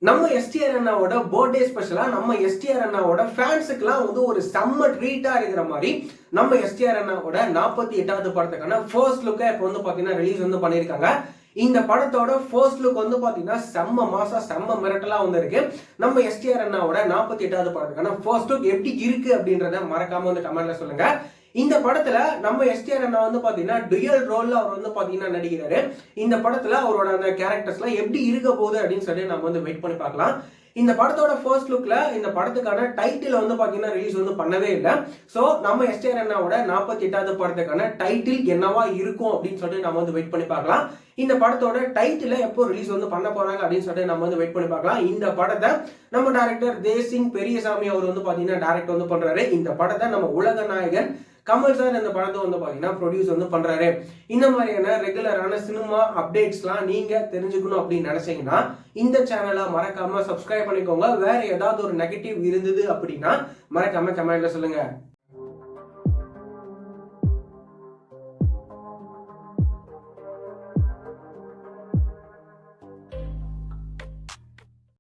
நம்ம எஸ்டிஆர் அண்ணாவோட பர்த்டே ஸ்பெஷலா நம்ம எஸ்டிஆர் அண்ணாவோட ஃபேன்ஸுக்குலாம் வந்து ஒரு செம்ம ட்ரீட்டா இருக்கிற மாதிரி நம்ம எஸ்டிஆர் அண்ணாவோட 48வது படத்துக்கான ஃபர்ஸ்ட் லுக்கை இப்போ வந்து பாத்தீங்கன்னா ரிலீஸ் வந்து பண்ணியிருக்காங்க. இந்த படத்தோட ஃபர்ஸ்ட் லுக் வந்து பாத்தீங்கன்னா செம்ம மாசா செம்ம மிரட்டலா வந்து இருக்கு. நம்ம எஸ்டிஆர் அண்ணாவோட 48வது படத்துக்கான ஃபர்ஸ்ட் லுக் எப்படி இருக்கு அப்படின்றத மறக்காம வந்து கமெண்ட்ல சொல்லுங்க. இந்த படத்துல நம்ம எஸ்டிஆர் அண்ணா வந்து பாத்தீங்கன்னா டுயல் ரோல்ல அவர் வந்து பாத்தீங்கன்னா நடிக்கிறாரு. இந்த படத்துல அவரோட அந்த கேரக்டர்ஸ்லாம் எப்படி இருக்க போகுது அப்படின்னு சொல்லி நம்ம வந்து வெயிட் பண்ணி பார்க்கலாம். இந்த படத்தோட ஃபர்ஸ்ட் லுக்ல இந்த படத்துக்கான டைட்டில் வந்து பாத்தீங்கன்னா ரிலீஸ் வந்து பண்ணவே இல்லை. சோ நம்ம எஸ்டிஆர் அண்ணாவோட 48வது படத்துக்கான டைட்டில் என்னவா இருக்கும் அப்படின்னு சொல்லிட்டு நம்ம வந்து வெயிட் பண்ணி பார்க்கலாம். இந்த படத்தோட டைட்டில எப்போ ரிலீஸ் வந்து பண்ண போறாங்க அப்படின்னு சொல்லிட்டு நம்ம வந்து வெயிட் பண்ணி பார்க்கலாம். இந்த படத்தை நம்ம டைரக்டர் தேசிங் பெரியசாமி அவர் வந்து பாத்தீங்கன்னா டைரக்ட் வந்து பண்றாரு. இந்த படத்தை நம்ம உலக நாயகன் கமல் சார் இந்த படத்தை வந்து பாத்தீங்கன்னா ப்ரொடியூஸ் வந்து பண்றாரு. இந்த மாதிரியான ரெகுலரான சினிமா அப்டேட்ஸ்லாம் நீங்க தெரிஞ்சுக்கணும் அப்படின்னு நினைச்சீங்கன்னா இந்த சேனலை மறக்காம சப்ஸ்கிரைப் பண்ணிக்கோங்க. வேற ஏதாவது ஒரு நெகட்டிவ் இருந்தது அப்படின்னா மறக்காம கமெண்ட்ல சொல்லுங்க.